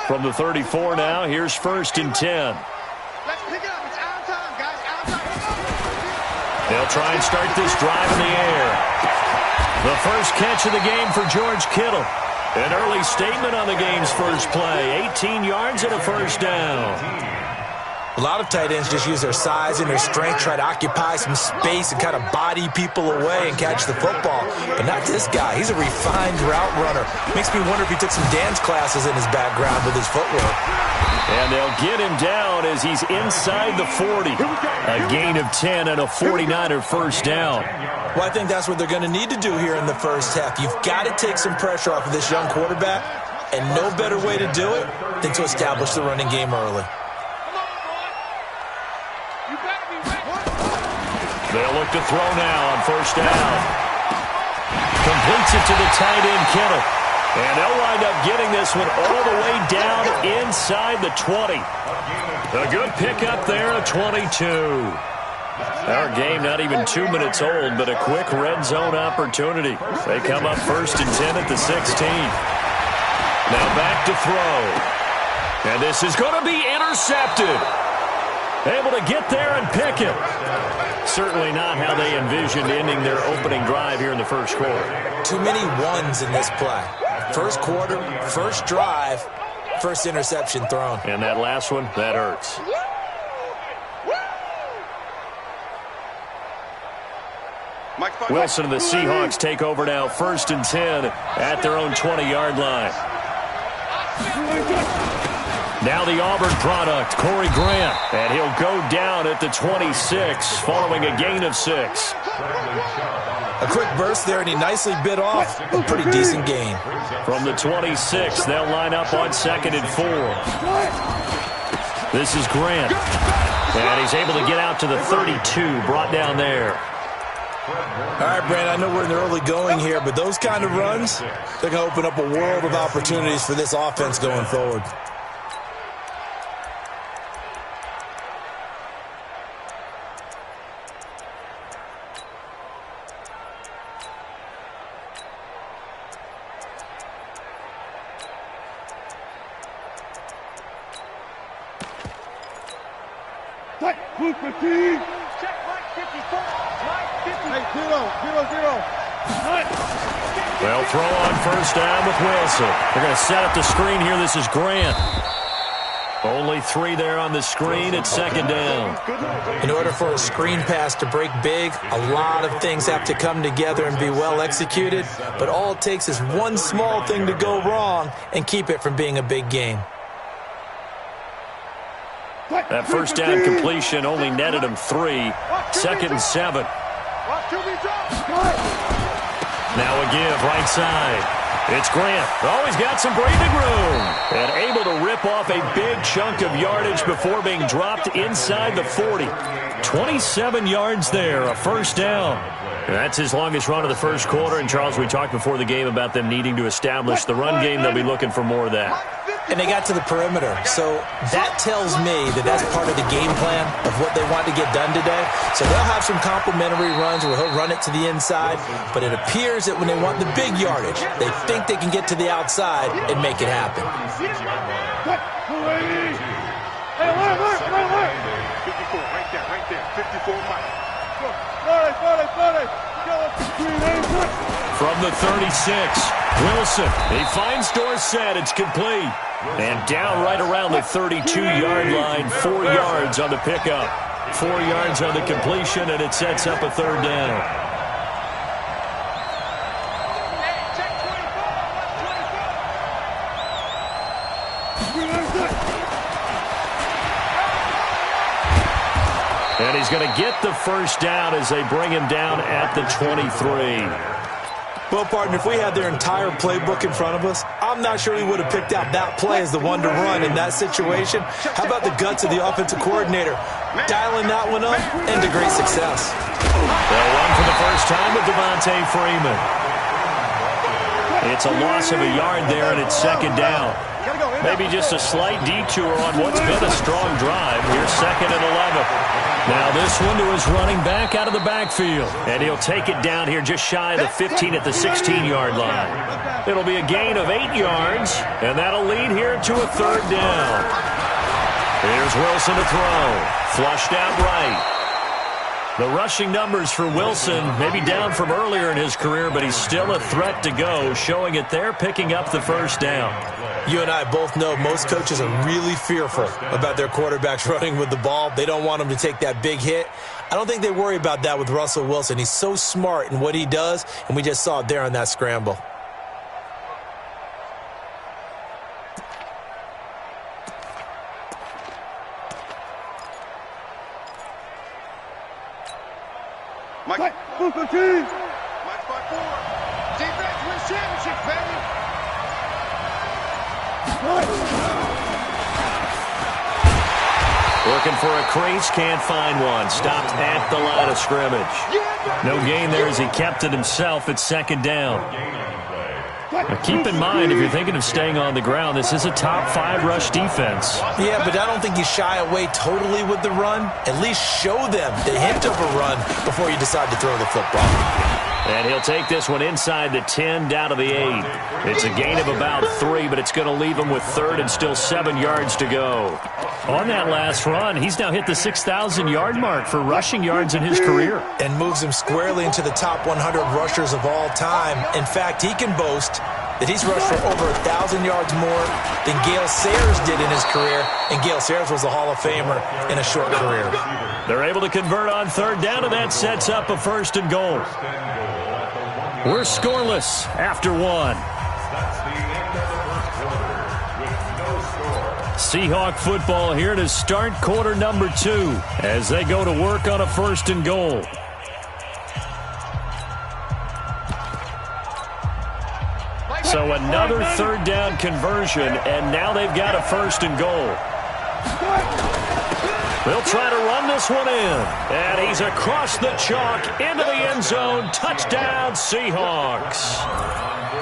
From the 34 now, here's 1st and 10. Let's pick it up. It's our time, guys. Our time. They'll try and start this drive in the air. The first catch of the game for George Kittle. An early statement on the game's first play. 18 yards and a first down. A lot of tight ends just use their size and their strength, try to occupy some space and kind of body people away and catch the football. But not this guy. He's a refined route runner. Makes me wonder if he took some dance classes in his background with his footwork. And they'll get him down as he's inside the 40. A gain of 10 and a 49er first down. Well, I think that's what they're going to need to do here in the first half. You've got to take some pressure off of this young quarterback, and no better way to do it than to establish the running game early. They'll look to throw now on first down. Completes it to the tight end, Kittle. And they'll wind up getting this one all the way down inside the 20. A good pickup there, a 22. Our game not even 2 minutes old, but a quick red zone opportunity. They come up 1st and 10 at the 16. Now back to throw. And this is going to be intercepted. Able to get there and pick it. Certainly not how they envisioned ending their opening drive here in the first quarter. Too many ones in this play. First quarter, first drive, first interception thrown. And that last one, that hurts. Wilson and the Seahawks take over now, 1st and 10 at their own 20-yard line. Now the Auburn product, Corey Grant, and he'll go down at the 26 following a gain of 6. A quick burst there, and he nicely bit off a pretty decent gain. From the 26, they'll line up on 2nd and 4. This is Grant, and he's able to get out to the 32, brought down there. All right, Brandon, I know we're in the early going here, but those kind of runs, they're going to open up a world of opportunities for this offense going forward. They'll throw on first down with Wilson. They're going to set up the screen here. This is Grant. Only 3 there on the screen at 2nd down. In order for a screen pass to break big, a lot of things have to come together and be well executed. But all it takes is one small thing to go wrong and keep it from being a big game. That first down completion only netted him 3. 2nd and 7. Now a give right side. It's Grant. Oh, he's got some breathing room. And able to rip off a big chunk of yardage before being dropped inside the 40. 27 yards there, a first down. And that's his longest run of the first quarter. And, Charles, we talked before the game about them needing to establish the run game. They'll be looking for more of that. And they got to the perimeter. So that tells me that that's part of the game plan of what they want to get done today. So they'll have some complimentary runs where he'll run it to the inside. But it appears that when they want the big yardage, they think they can get to the outside and make it happen. 54, right there. 54, Mike. From the 36, Wilson. He finds Dorsett. It's complete. And down right around the 32-yard line. 4 yards on the pickup. 4 yards on the completion, and it sets up a 3rd down. And he's going to get the first down as they bring him down at the 23. Well, partner, if we had their entire playbook in front of us, I'm not sure we would have picked out that play as the one to run in that situation. How about the guts of the offensive coordinator dialing that one up into great success? They'll run for the first time with Devontae Freeman. It's a loss of a yard there, and it's 2nd down. Maybe just a slight detour on what's been a strong drive. Here's 2nd and 11. Now this one to his running back out of the backfield. And he'll take it down here just shy of the 15 at the 16-yard line. It'll be a gain of 8 yards, and that'll lead here to a third down. Here's Wilson to throw. Flushed out right. The rushing numbers for Wilson maybe down from earlier in his career, but he's still a threat to go, showing it there, picking up the first down. You and I both know most coaches are really fearful about their quarterbacks running with the ball. They don't want them to take that big hit. I don't think they worry about that with Russell Wilson. He's so smart in what he does, and we just saw it there on that scramble. Mike, move the team. Mike by 4. Defense wins championships, baby. Looking for a crease, can't find one. Stopped at the line of scrimmage. No gain there as he kept it himself at second down. Now keep in mind, if you're thinking of staying on the ground, this is a top 5 rush defense. Yeah, but I don't think you shy away totally with the run. At least show them the hint of a run before you decide to throw the football. And he'll take this one inside the 10, down to the 8. It's a gain of about 3, but it's going to leave him with third and still 7 yards to go. On that last run, he's now hit the 6,000-yard mark for rushing yards in his career. And moves him squarely into the top 100 rushers of all time. In fact, he can boast that he's rushed for over 1,000 yards more than Gale Sayers did in his career. And Gale Sayers was a Hall of Famer in a short career. They're able to convert on third down, and that sets up a first and goal. We're scoreless after 1. Seahawk football here to start quarter number 2 as they go to work on a first and goal. So another third down conversion, and now they've got a first and goal. They'll try to run this one in. And he's across the chalk into the end zone. Touchdown, Seahawks.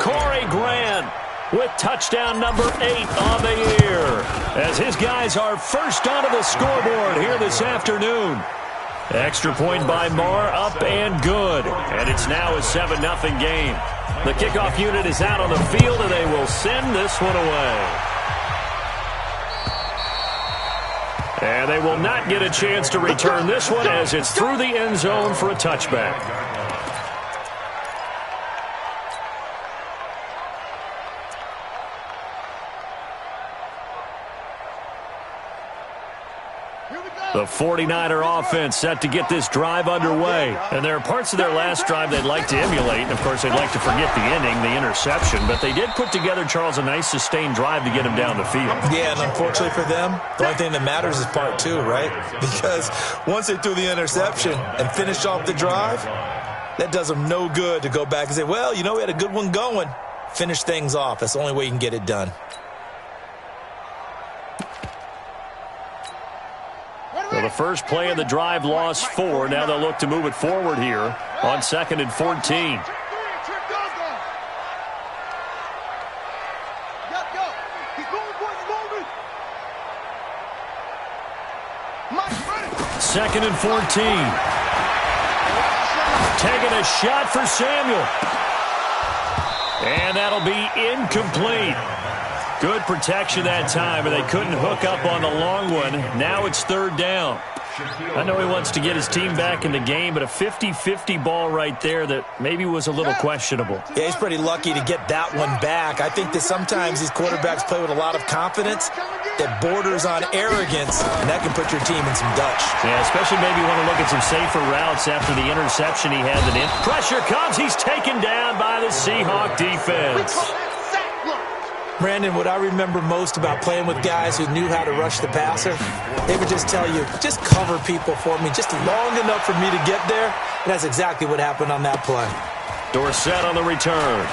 Corey Grant with touchdown number 8 on the year, as his guys are first onto the scoreboard here this afternoon. Extra point by Marr, up and good. And it's now a 7-0 game. The kickoff unit is out on the field, and they will send this one away. And they will not get a chance to return this one as it's through the end zone for a touchback. The 49er offense set to get this drive underway. And there are parts of their last drive they'd like to emulate. And, of course, they'd like to forget the ending, the interception. But they did put together, Charles, a nice sustained drive to get him down the field. Yeah, and unfortunately for them, the only thing that matters is part 2, right? Because once they threw the interception and finished off the drive, that does them no good to go back and say, well, you know, we had a good one going. Finish things off. That's the only way you can get it done. So the first play of the drive lost 4. Now they'll look to move it forward here on 2nd and 14. Second and 14. Taking a shot for Samuel. And that'll be incomplete. Good protection that time, and they couldn't hook up on the long one. Now it's third down. I know he wants to get his team back in the game, but a 50-50 ball right there that maybe was a little questionable. Yeah, he's pretty lucky to get that one back. I think that sometimes these quarterbacks play with a lot of confidence that borders on arrogance, and that can put your team in some Dutch. Yeah, especially maybe want to look at some safer routes after the interception he had. Pressure comes. He's taken down by the Seahawk defense. Brandon, what I remember most about playing with guys who knew how to rush the passer, they would just tell you, just cover people for me, just long enough for me to get there. And that's exactly what happened on that play. Dorsett on the return.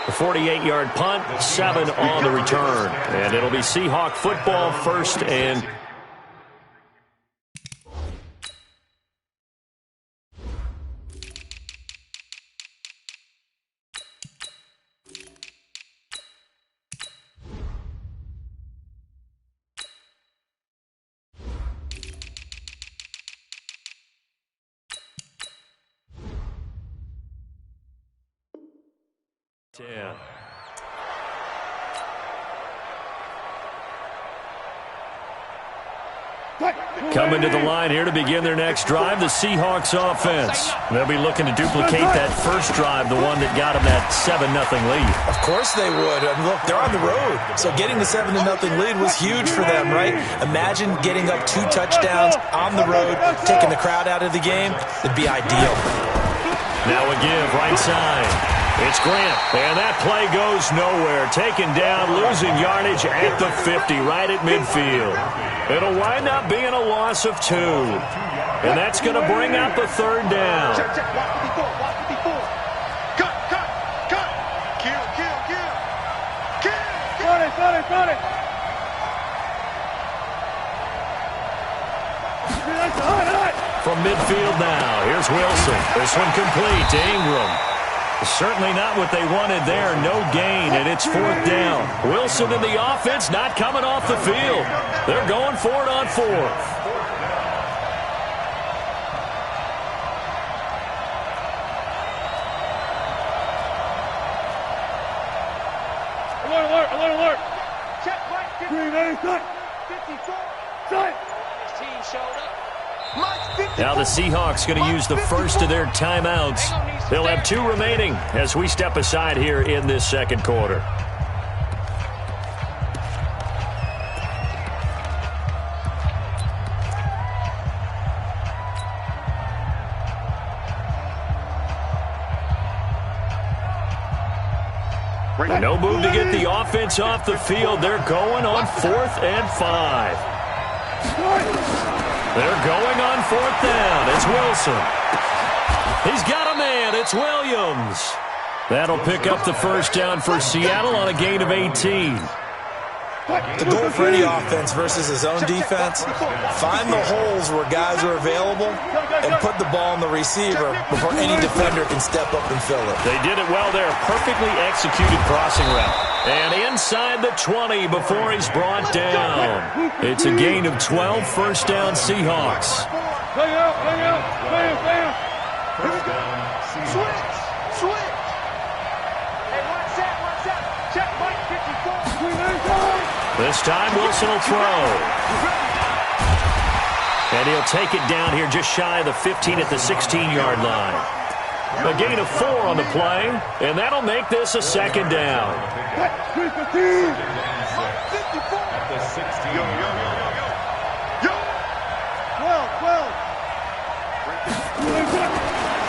The 48-yard punt, 7 on the return. And it'll be Seahawk football, first and 10. Coming to the line here to begin their next drive, the Seahawks offense. They'll be looking to duplicate that first drive, the one that got them that 7-0 lead. Of course they would. I mean, look, they're on the road. So getting the 7-0 lead was huge for them, right? Imagine getting up 2 touchdowns on the road, taking the crowd out of the game. It'd be ideal. Now a give, right side. It's Grant, and that play goes nowhere. Taken down, losing yardage at the 50, right at midfield. It'll wind up being a loss of 2. And that's going to bring up a third down. Check. Watch the before. Cut. Kill. Got it. From midfield now, here's Wilson. This one complete to Ingram. Certainly not what they wanted there. No gain, and it's 4th down. Wilson and the offense not coming off the field. They're going for it on 4th. Alert. Check right. 54. Cut. His team showed up. Now the Seahawks going to use the first of their timeouts. They'll have 2 remaining as we step aside here in this second quarter. No move to get the offense off the field. They're going on 4th and 5. They're going on 4th down. It's Wilson. He's got a man. It's Williams. That'll pick up the first down for Seattle on a gain of 18. The goal for any offense versus his own defense, find the holes where guys are available and put the ball in the receiver before any defender can step up and fill it. They did it well there. Perfectly executed crossing route. And inside the 20 before he's brought down. It's a gain of 12, first down Seahawks. Bang out. Switch. Hey, watch that. Check Mike 54. This time Wilson will throw. And he'll take it down here just shy of the 15 at the 16-yard line. A gain of 4 on the play, and that'll make this a second down.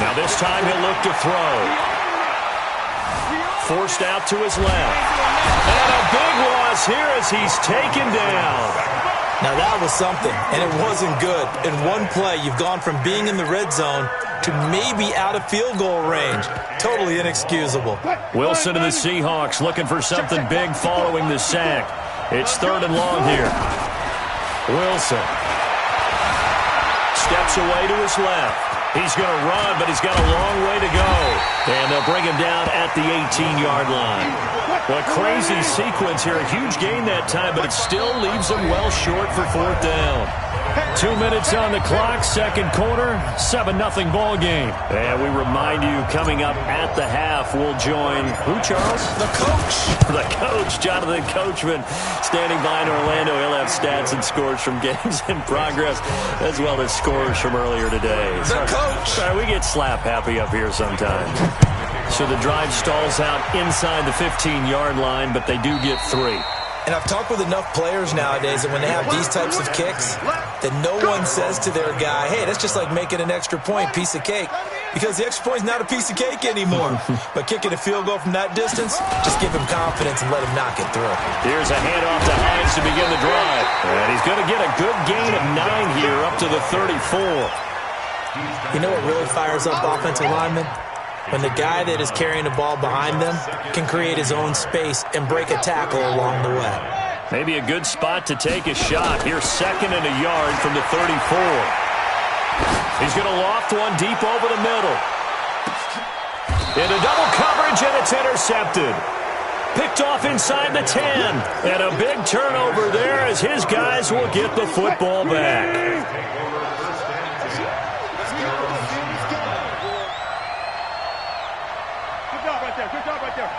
Now this time he'll look to throw. Forced out to his left. And a big loss here as he's taken down. Now that was something, and it wasn't good. In one play, you've gone from being in the red zone to maybe out of field goal range. Totally inexcusable. Wilson and the Seahawks looking for something big following the sack. It's 3rd and long here. Wilson steps away to his left. He's going to run, but he's got a long way to go. And they'll bring him down at the 18-yard line. Well, a crazy sequence here. A huge gain that time, but it still leaves him well short for 4th down. 2 minutes on the clock, second quarter, 7-0 ball game. And we remind you, coming up at the half, we'll join who, Charles? The coach. The coach, Jonathan Coachman, standing by in Orlando. He'll have stats and scores from games in progress, as well as scores from earlier today. The coach. Sorry, we get slap happy up here sometimes. So the drive stalls out inside the 15-yard line, but they do get 3. And I've talked with enough players nowadays that when they have these types of kicks, that no one says to their guy, hey, that's just like making an extra point, piece of cake. Because the extra point is not a piece of cake anymore. But kicking a field goal from that distance, just give him confidence and let him knock it through. Here's a handoff to Hines to begin the drive. And he's going to get a good gain of 9 here up to the 34. You know what really fires up offensive linemen? When the guy that is carrying the ball behind them can create his own space and break a tackle along the way. Maybe a good spot to take a shot. Here's 2nd and a yard from the 34. He's going to loft one deep over the middle. Into double coverage, and it's intercepted. Picked off inside the 10. And a big turnover there as his guys will get the football back. Good job right there.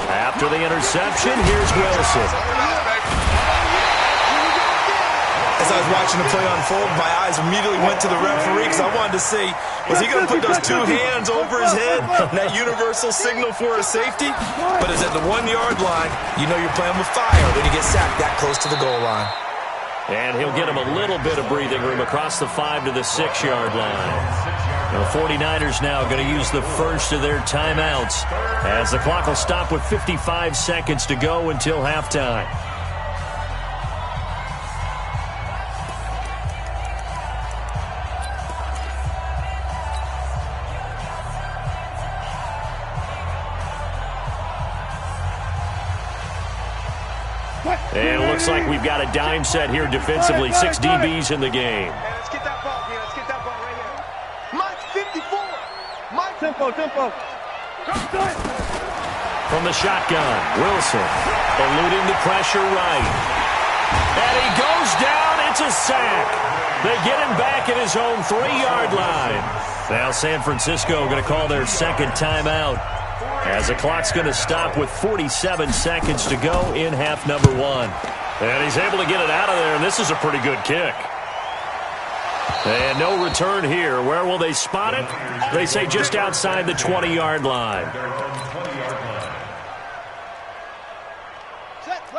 After the interception, here's Wilson. As I was watching the play unfold, my eyes immediately went to the referee because I wanted to see, was he going to put those two hands over his head, that universal signal for a safety? But it's at the 1-yard line. You know you're playing with fire when you get sacked that close to the goal line. And he'll get him a little bit of breathing room across the 5 to the 6-yard line. The 49ers now going to use the first of their timeouts as the clock will stop with 55 seconds to go until halftime. And it looks like we've got a dime set here defensively. 6 DBs in the game. Let's get that ball here. Let's get that ball right here. Mike 54. Mike. Tempo. From the shotgun, Wilson eluding the pressure right. And he goes down. It's a sack. They get him back at his own 3-yard line. Now San Francisco going to call their second timeout, as the clock's going to stop with 47 seconds to go in half number 1. And he's able to get it out of there, and this is a pretty good kick. And no return here. Where will they spot it? They say just outside the 20-yard line.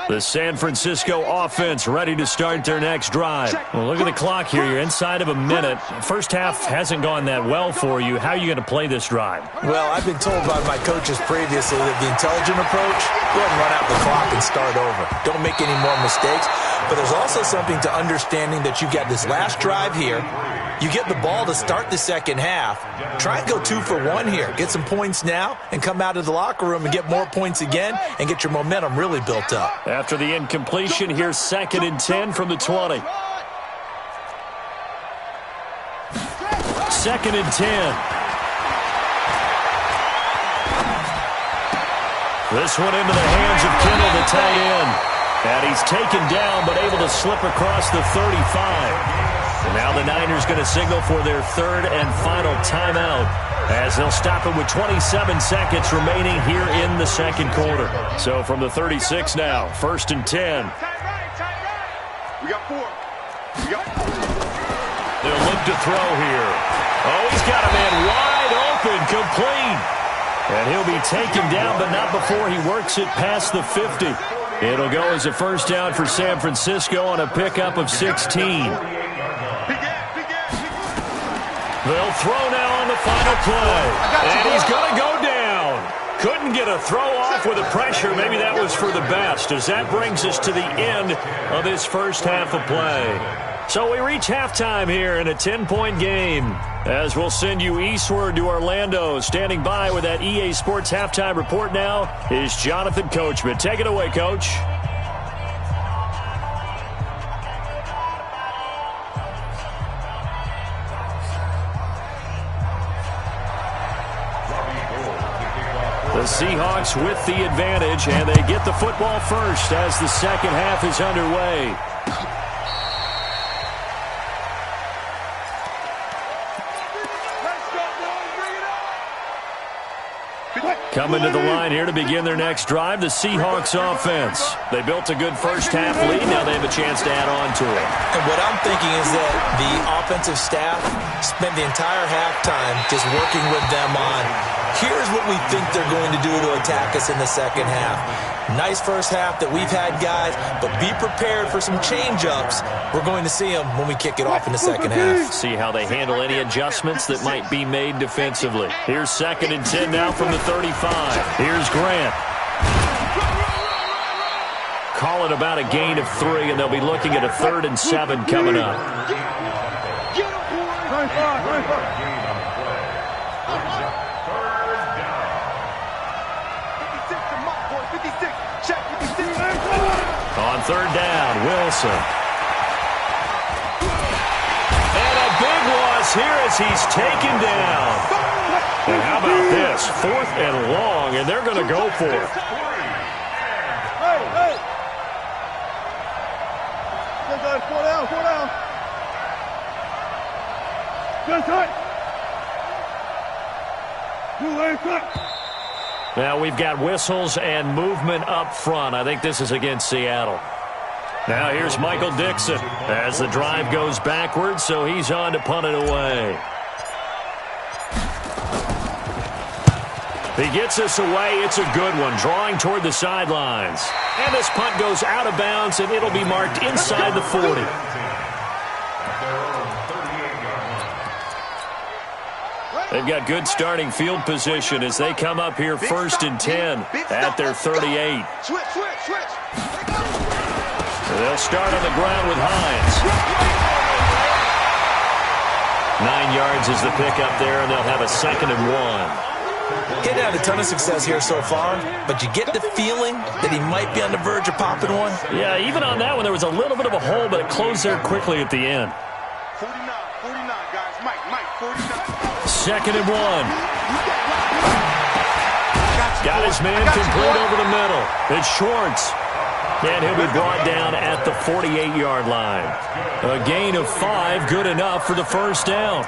The San Francisco offense ready to start their next drive. Well, look at the clock here. You're inside of a minute. First half hasn't gone that well for you. How are you going to play this drive? Well, I've been told by my coaches previously that the intelligent approach, go ahead and run out the clock and start over. Don't make any more mistakes. But there's also something to understanding that you got this last drive here. You get the ball to start the second half. Try and go 2 for 1 here. Get some points now and come out of the locker room and get more points again and get your momentum really built up. After the incompletion, here's 2nd and 10 from the 20. 2nd and 10. This one into the hands of Kittle, the tight end. And he's taken down, but able to slip across the 35. And now the Niners going to signal for their 3rd and final timeout, as they'll stop it with 27 seconds remaining here in the second quarter. So from the 36 now, 1st and 10. We got 4. They'll look to throw here. Oh, he's got a man wide open, complete. And he'll be taken down, but not before he works it past the 50. It'll go as a first down for San Francisco on a pickup of 16. They'll throw now on the final play. And he's going to go down. Couldn't get a throw off with the pressure. Maybe that was for the best, as that brings us to the end of this first half of play. So we reach halftime here in a 10-point game, as we'll send you eastward to Orlando. Standing by with that EA Sports halftime report now is Jonathan Coachman. Take it away, Coach. The Seahawks with the advantage, and they get the football first as the second half is underway. Coming to the line here to begin their next drive, the Seahawks offense. They built a good first half lead. Now they have a chance to add on to it. And what I'm thinking is that the offensive staff spent the entire halftime just working with them on, here's what we think they're going to do to attack us in the second half. Nice first half that we've had, guys, but be prepared for some change-ups. We're going to see them when we kick it off in the second half. See how they handle any adjustments that might be made defensively. Here's 2nd and 10 now from the 35. Here's Grant. Call it about a gain of 3, and they'll be looking at a 3rd and 7 coming up. On 3rd down, Wilson. And a big loss here as he's taken down. And how about this? 4th and long, and they're going to go for it. Hey. Four down. Good tight. Now we've got whistles and movement up front. I think this is against Seattle. Now here's Michael Dixon as the drive goes backwards, so he's on to punt it away. He gets this away. It's a good one, drawing toward the sidelines. And this punt goes out of bounds, and it'll be marked inside the 40. They've got good starting field position as they come up here 1st and 10 at their 38. They'll start on the ground with Hines. 9 yards is the pickup there, and they'll have a 2nd and 1. He's had a ton of success here so far, but you get the feeling that he might be on the verge of popping one. Yeah, even on that one, there was a little bit of a hole, but it closed there quickly at the end. 49, guys. Mike, 49. 2nd and 1. Got his man complete over the middle. It's Schwartz. And he'll be brought down at the 48-yard line. A gain of 5, good enough for the first down.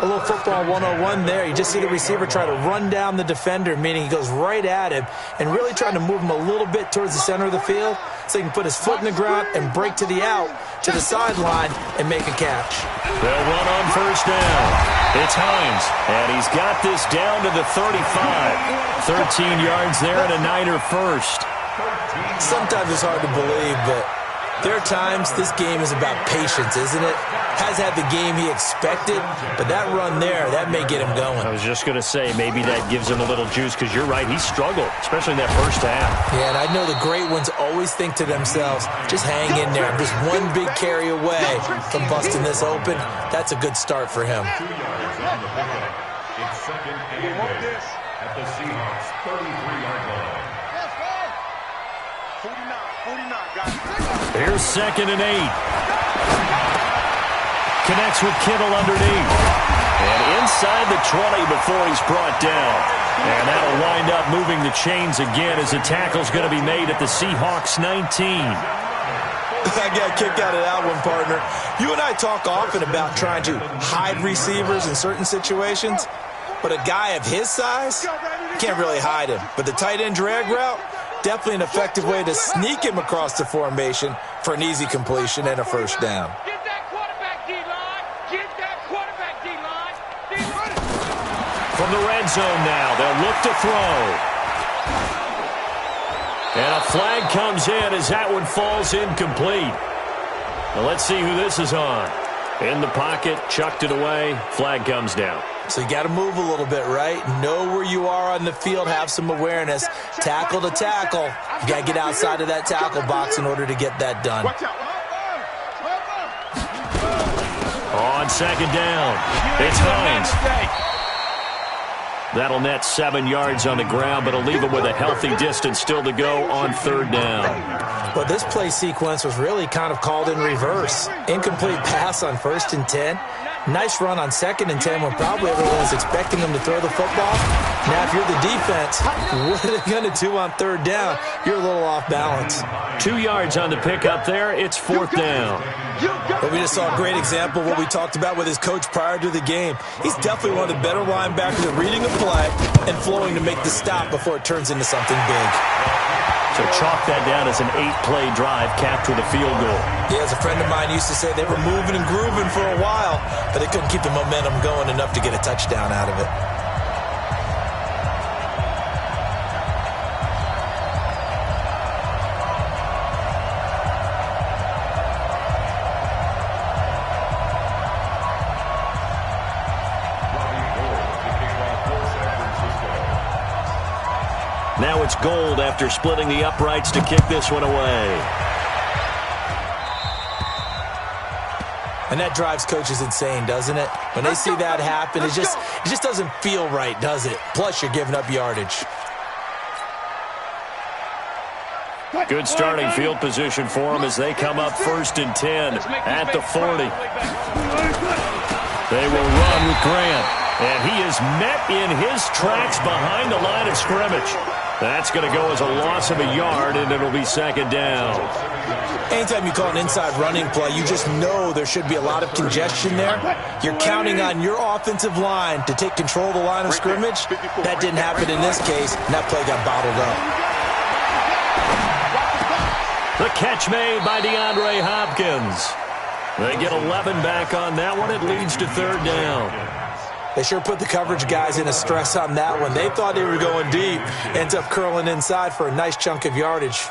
A little football 101 there. You just see the receiver try to run down the defender, meaning he goes right at him and really trying to move him a little bit towards the center of the field so he can put his foot in the ground and break to the out, to the sideline, and make a catch. They'll run on first down. It's Hines, and he's got this down to the 35. 13 yards there and a Niner first. Sometimes it's hard to believe, but there are times this game is about patience, isn't it? Has had the game he expected, but that run there, that may get him going. I was just going to say, maybe that gives him a little juice, because you're right, he struggled, especially in that first half. Yeah, and I know the great ones always think to themselves, just hang in there. I'm just one big carry away from busting this open. That's a good start for him. It's 2nd and 10 at the Seahawks 33-yard line. 49, guys. Here's 2nd and 8. Connects with Kittle underneath. And inside the 20 before he's brought down. And that'll wind up moving the chains again as the tackle's going to be made at the Seahawks 19. I got a kick out of that one, partner. You and I talk often about trying to hide receivers in certain situations, but a guy of his size, can't really hide him. But the tight end drag route, definitely an effective way to sneak him across the formation for an easy completion and a first down. From the red zone now, they'll look to throw. And a flag comes in as that one falls incomplete. Now let's see who this is on. In the pocket, chucked it away, flag comes down. So you got to move a little bit, right? Know where you are on the field, have some awareness. Tackle to tackle. You got to get outside of that tackle box in order to get that done. On 2nd down, it's Hines. That'll net 7 yards on the ground, but it'll leave him with a healthy distance still to go on 3rd down. But this play sequence was really kind of called in reverse. Incomplete pass on 1st and 10. Nice run on 2nd and 10 when probably everyone was expecting them to throw the football. Now, if you're the defense, what are they going to do on 3rd down? You're a little off balance. 2 yards on the pickup there. It's 4th down. But we just saw a great example of what we talked about with his coach prior to the game. He's definitely one of the better linebackers at reading a play and flowing to make the stop before it turns into something big. So chalk that down as an 8-play drive capped with a field goal. Yeah, as a friend of mine used to say, they were moving and grooving for a while, but they couldn't keep the momentum going enough to get a touchdown out of it. Now it's Gold after splitting the uprights to kick this one away. And that drives coaches insane, doesn't it? When they see that happen, it just doesn't feel right, does it? Plus, you're giving up yardage. Good starting field position for them as they come up 1st and 10 at the 40. They will run with Grant. And he is met in his tracks behind the line of scrimmage. That's going to go as a loss of a yard, and it'll be 2nd down. Anytime you call an inside running play, you just know there should be a lot of congestion there. You're counting on your offensive line to take control of the line of scrimmage. That didn't happen in this case, and that play got bottled up. The catch made by DeAndre Hopkins. They get 11 back on that one. It leads to third down. They sure put the coverage guys in a stress on that one. They thought they were going deep. Ends up curling inside for a nice chunk of yardage.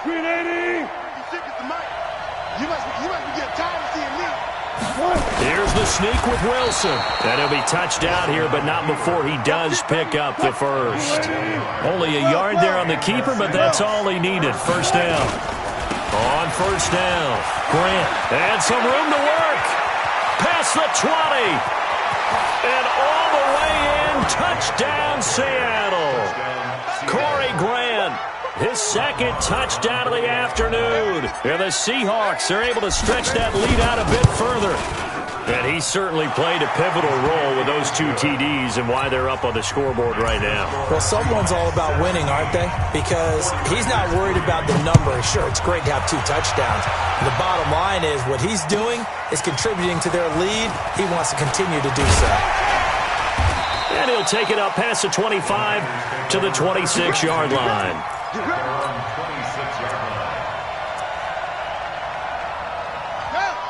Green 80. You must be getting tired of seeing me. Here's the sneak with Wilson. And he'll be touched out here, but not before he does pick up the first. Only a yard there on the keeper, but that's all he needed. First down. On first down, Grant. And some room to work. Past the 20. And all the way in. Touchdown, Seattle. Corey Grant. His second touchdown of the afternoon. And the Seahawks are able to stretch that lead out a bit further. And he certainly played a pivotal role with those two TDs and why they're up on the scoreboard right now. Well, someone's all about winning, aren't they? Because he's not worried about the number. Sure, it's great to have 2 touchdowns. The bottom line is what he's doing is contributing to their lead. He wants to continue to do so. And he'll take it up past the 25 to the 26-yard line.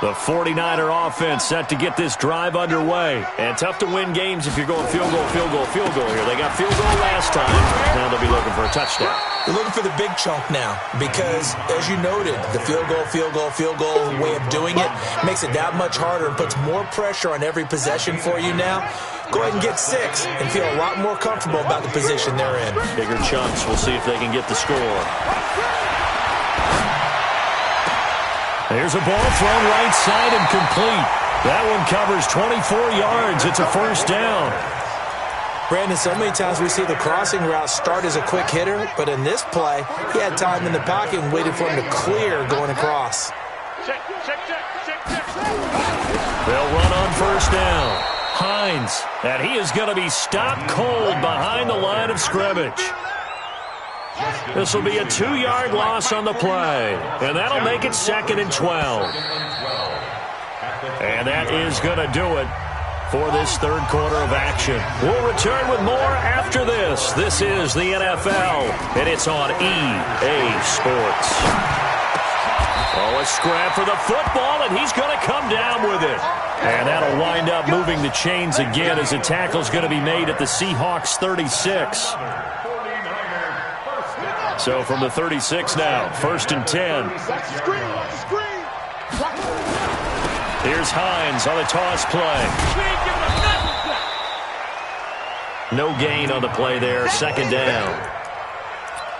The 49er offense set to get this drive underway. And tough to win games if you're going field goal here. They got field goal last time. Now they'll be looking for a touchdown. They're looking for the big chunk now because, as you noted, the field goal way of doing it makes it that much harder and puts more pressure on every possession for you now. Go ahead and get 6 and feel a lot more comfortable about the position they're in. Bigger chunks. We'll see if they can get the score. There's a ball thrown right side and complete. That one covers 24 yards. It's a first down. Brandon, so many times we see the crossing route start as a quick hitter, but in this play, he had time in the pocket and waited for him to clear going across. They'll run on first down. Hines, and he is going to be stopped cold behind the line of scrimmage. This will be a 2-yard loss on the play, and that'll make it 2nd and 12. And that is going to do it for this third quarter of action. We'll return with more after this. This is the NFL, and it's on EA Sports. Oh, a scrap for the football, and he's going to come down with it. And that'll wind up moving the chains again as the tackle's going to be made at the Seahawks 36. So from the 36 now, 1st and 10. Here's Hines on the toss play. No gain on the play there, 2nd down.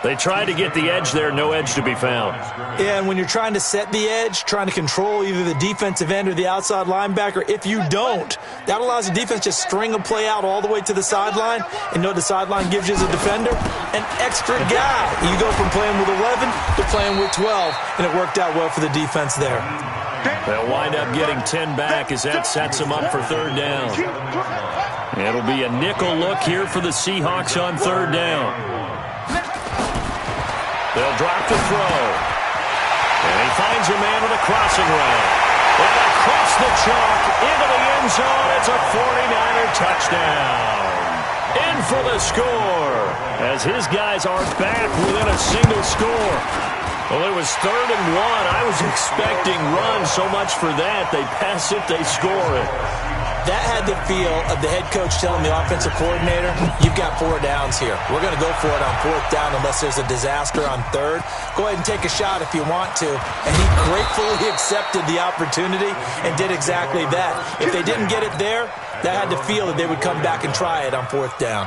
They tried to get the edge there, no edge to be found. Yeah, and when you're trying to set the edge, trying to control either the defensive end or the outside linebacker, if you don't, that allows the defense to string a play out all the way to the sideline. And know the sideline gives you as a defender an extra guy. You go from playing with 11 to playing with 12, and it worked out well for the defense there. They'll wind up getting 10 back as that sets them up for third down. It'll be a nickel look here for the Seahawks on third down. They'll drop the throw. And he finds a man with a crossing route. And across the chalk into the end zone. It's a 49er touchdown. In for the score as his guys are back within a single score. Well, it was 3rd and 1. I was expecting run so much for that. They pass it, they score it. That had the feel of the head coach telling the offensive coordinator, you've got 4 downs here. We're going to go for it on 4th down unless there's a disaster on 3rd. Go ahead and take a shot if you want to. And he gratefully accepted the opportunity and did exactly that. If they didn't get it there, that had the feel that they would come back and try it on 4th down.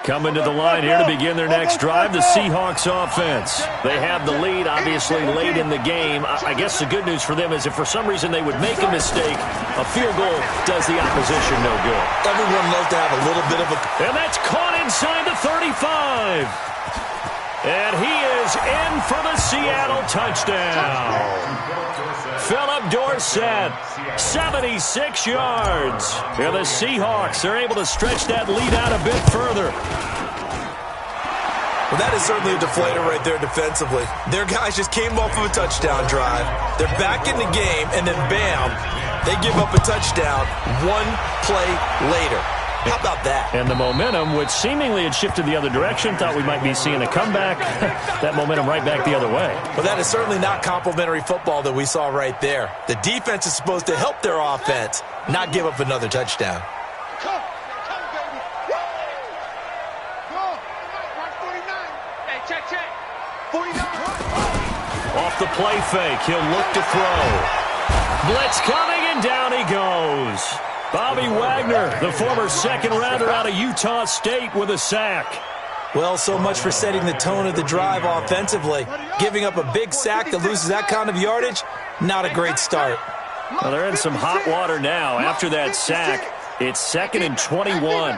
Coming to the line here to begin their next drive, the Seahawks offense. They have the lead, obviously, late in the game. I guess the good news for them is if for some reason they would make a mistake, a field goal does the opposition no good. Everyone loves to have a little bit of a... And that's caught inside the 35. And he is in for the Seattle touchdown. Philip Dorsett, 76 yards. And the Seahawks are able to stretch that lead out a bit further. Well, that is certainly a deflator right there defensively. Their guys just came off of a touchdown drive. They're back in the game, and then bam, they give up a touchdown one play later. How about that? And the momentum, which seemingly had shifted the other direction, thought we might be seeing a comeback. That momentum right back the other way. Well, that is certainly not complimentary football that we saw right there. The defense is supposed to help their offense, not give up another touchdown. Come, baby. Go. Watch 49. Hey, check. 49. Off the play fake, he'll look to throw. Blitz coming, and down he goes. Bobby Wagner, the former second-rounder out of Utah State, with a sack. Well, so much for setting the tone of the drive offensively. Giving up a big sack that loses that kind of yardage, not a great start. Well, they're in some hot water now. After that sack, it's 2nd and 21.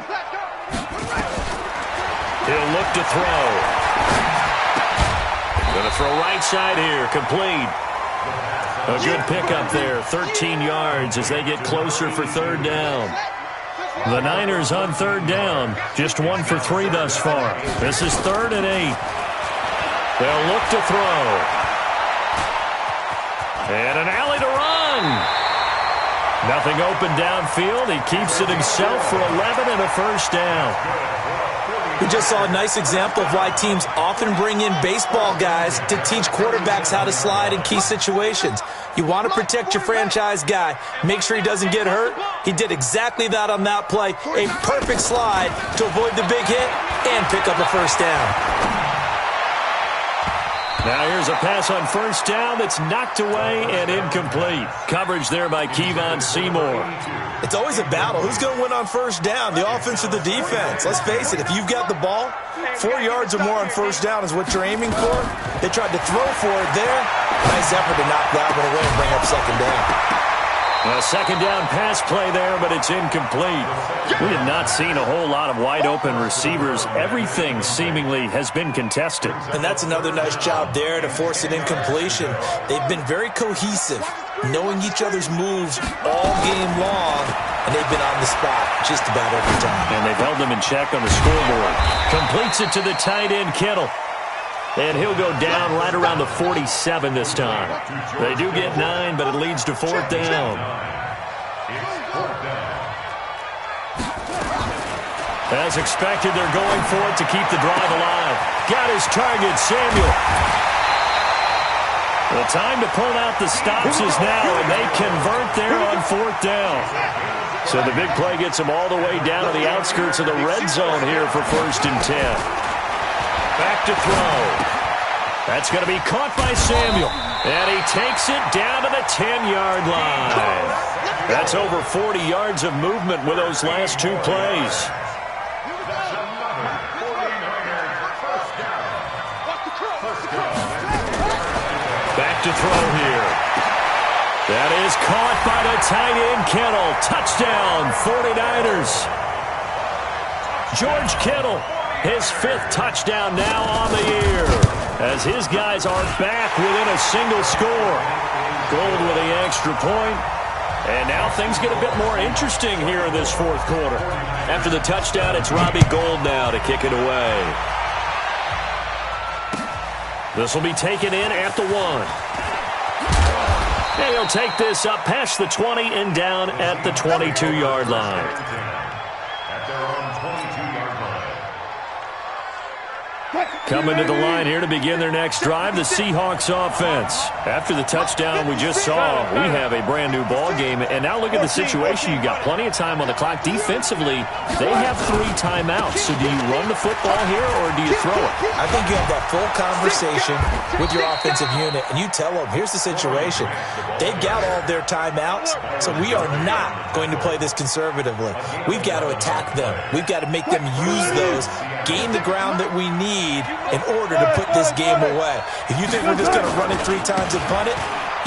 He'll look to throw. Going to throw right side here, complete. A good pickup there, 13 yards as they get closer for 3rd down. The Niners on 3rd down, just 1 for 3 thus far. This is 3rd and 8. They'll look to throw. And an alley to run. Nothing open downfield. He keeps it himself for 11 and a 1st down. We just saw a nice example of why teams often bring in baseball guys to teach quarterbacks how to slide in key situations. You want to protect your franchise guy. Make sure he doesn't get hurt. He did exactly that on that play. A perfect slide to avoid the big hit and pick up a 1st down. Now here's a pass on 1st down that's knocked away and incomplete. Coverage there by Kevon Seymour. It's always a battle. Who's going to win on 1st down, the offense or the defense? Let's face it, if you've got the ball, 4 yards or more on 1st down is what you're aiming for. They tried to throw for it there. Nice effort to knock that one away and bring up 2nd down. A 2nd down pass play there, but it's incomplete. We have not seen a whole lot of wide-open receivers. Everything seemingly has been contested. And that's another nice job there to force an incompletion. They've been very cohesive, knowing each other's moves all game long, and they've been on the spot just about every time. And they've held them in check on the scoreboard. Completes it to the tight end, Kittle. And he'll go down right around the 47 this time. They do get 9, but it leads to 4th down. As expected, they're going for it to keep the drive alive. Got his target, Samuel. The time to pull out the stops is now, and they convert there on 4th down. So the big play gets them all the way down to the outskirts of the red zone here for 1st and 10. Back to throw. That's going to be caught by Samuel. And he takes it down to the 10-yard line. That's over 40 yards of movement with those last 2 plays. Back to throw here. That is caught by the tight end, Kittle. Touchdown, 49ers. George Kittle. His 5th touchdown now on the year as his guys are back within a single score. Gold with the extra point. And now things get a bit more interesting here in this 4th quarter. After the touchdown, it's Robbie Gould now to kick it away. This will be taken in at the 1. And he'll take this up past the 20 and down at the 22-yard line. Coming to the line here to begin their next drive, the Seahawks offense. After the touchdown we just saw, we have a brand-new ball game. And now look at the situation. You got plenty of time on the clock. Defensively, they have 3 timeouts. So do you run the football here or do you throw it? I think you have that full conversation with your offensive unit, and you tell them, here's the situation. They've got all their timeouts, so we are not going to play this conservatively. We've got to attack them. We've got to make them use those, gain the ground that we need in order to put this game away. If you think we're just going to run it 3 times and punt it,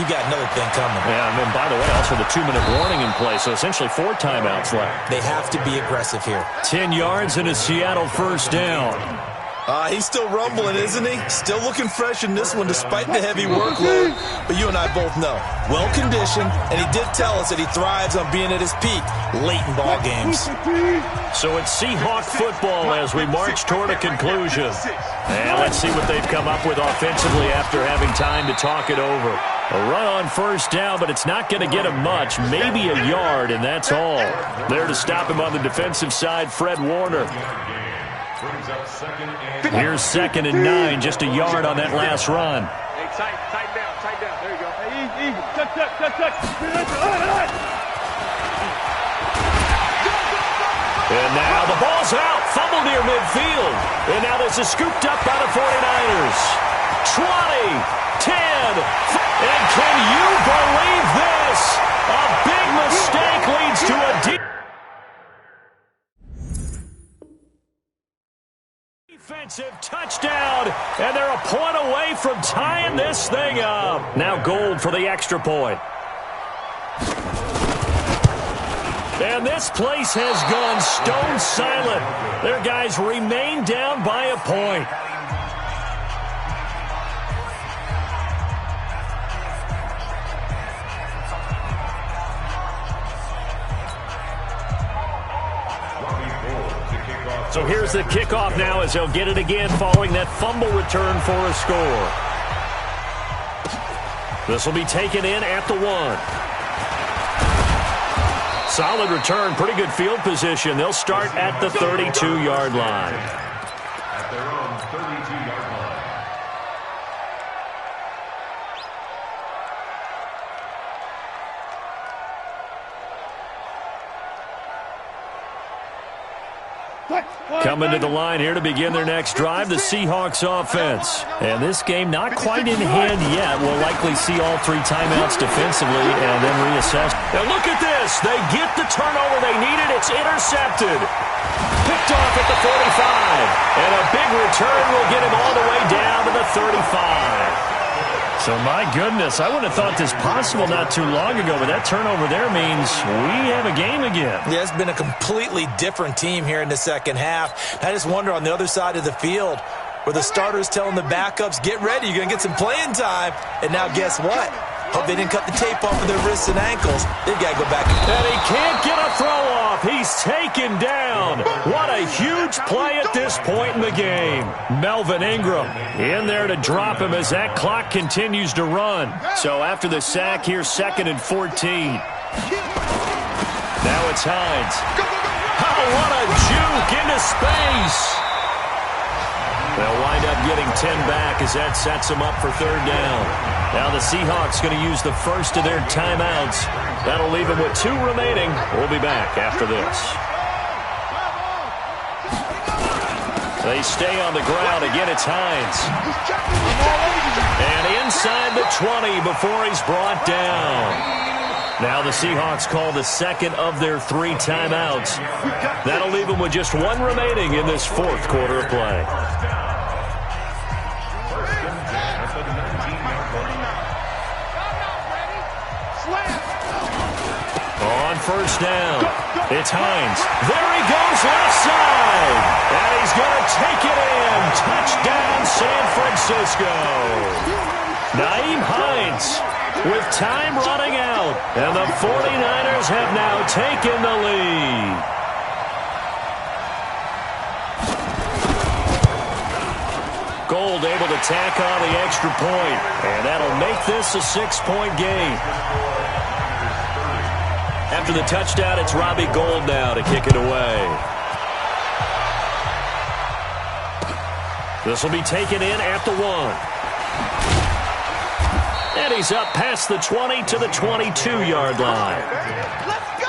you got another thing coming. Yeah, and then, by the way, also the 2-minute warning in play, so essentially 4 timeouts left. They have to be aggressive here. 10 yards and a Seattle 1st down. He's still rumbling, isn't he? Still looking fresh in this one despite the heavy workload. But you and I both know, well-conditioned, and he did tell us that he thrives on being at his peak late in ball games. So it's Seahawk football as we march toward a conclusion. And let's see what they've come up with offensively after having time to talk it over. A run on first down, but it's not going to get him much, maybe a yard, and that's all. There to stop him on the defensive side, Fred Warner. Here's 2nd and 9, just a yard on that last run. Hey, tighten down. There you go. Hey, easy. Touch. And now the ball's out, fumble near midfield. And now this is scooped up by the 49ers. 20, 10, and can you believe this? A big mistake leads to a defensive touchdown, and they're a point away from tying this thing up. Now Gold for the extra point. And this place has gone stone silent. Their guys remain down by a point. So here's the kickoff now as they'll get it again following that fumble return for a score. This will be taken in at the 1. Solid return, pretty good field position. They'll start at the 32-yard line. At their own 32-yard line. Coming to the line here to begin their next drive, the Seahawks offense. And this game not quite in hand yet. We'll likely see all 3 timeouts defensively and then reassess. Now look at this. They get the turnover they needed. It's intercepted. Picked off at the 45. And a big return will get him all the way down to the 35. So, my goodness, I wouldn't have thought this possible not too long ago, but that turnover there means we have a game again. Yeah, it's been a completely different team here in the second half. I just wonder on the other side of the field where the starters telling the backups, get ready, you're going to get some playing time. And now guess what? Hope they didn't cut the tape off of their wrists and ankles. They've got to go back. And he can't get a throw off. He's taken down. What a huge play at this point in the game. Melvin Ingram in there to drop him as that clock continues to run. So after the sack, here's 2nd and 14. Now it's Hines. Oh, what a juke into space. They'll wind up getting 10 back as that sets them up for 3rd down. Now the Seahawks going to use the first of their timeouts. That'll leave them with 2 remaining. We'll be back after this. They stay on the ground. Again, it's Hines. And inside the 20 before he's brought down. Now the Seahawks call the 2nd of their 3 timeouts. That'll leave them with just 1 remaining in this 4th quarter of play. On first down, it's Hines. There he goes left side. And he's going to take it in. Touchdown, San Francisco. Nyheim Hines with time running out. And the 49ers have now taken the lead. Gold able to tack on the extra point. And that'll make this a 6-point game. After the touchdown, it's Robbie Gould now to kick it away. This will be taken in at the 1. And he's up past the 20 to the 22-yard line. Let's go!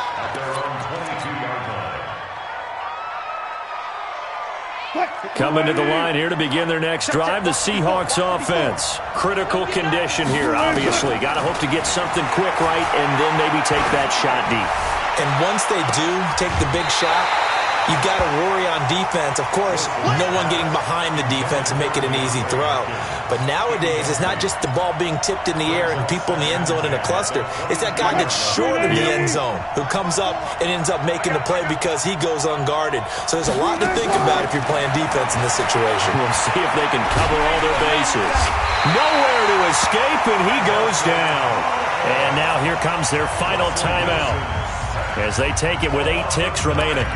Coming to the line here to begin their next drive, the Seahawks offense. Critical condition here, obviously. Got to hope to get something quick right and then maybe take that shot deep. And once they do take the big shot, you've got to worry on defense. Of course, no one getting behind the defense and make it an easy throw. But nowadays, it's not just the ball being tipped in the air and people in the end zone in a cluster. It's that guy that's short of the end zone who comes up and ends up making the play because he goes unguarded. So there's a lot to think about if you're playing defense in this situation. We'll see if they can cover all their bases. Nowhere to escape, and he goes down. And now here comes their final timeout as they take it with 8 ticks remaining.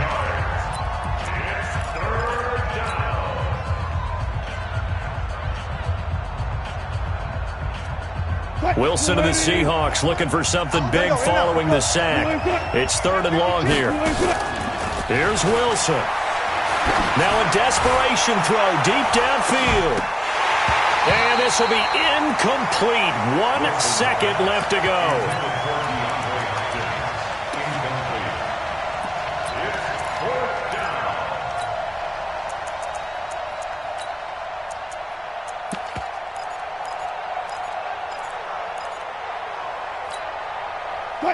Wilson of the Seahawks looking for something big following the sack. It's 3rd and long here. Here's Wilson. Now a desperation throw deep downfield. And this will be incomplete. 1 second left to go.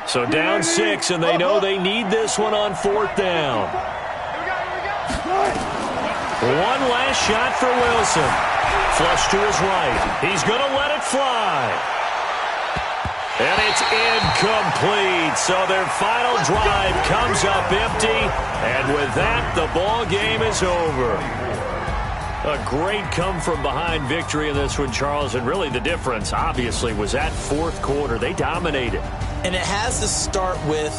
So down 6, and they know they need this one on 4th down. One last shot for Wilson. Flush to his right. He's going to let it fly. And it's incomplete. So their final drive comes up empty. And with that, the ball game is over. A great come-from-behind victory in this one, Charles. And really the difference, obviously, was that 4th quarter. They dominated. And it has to start with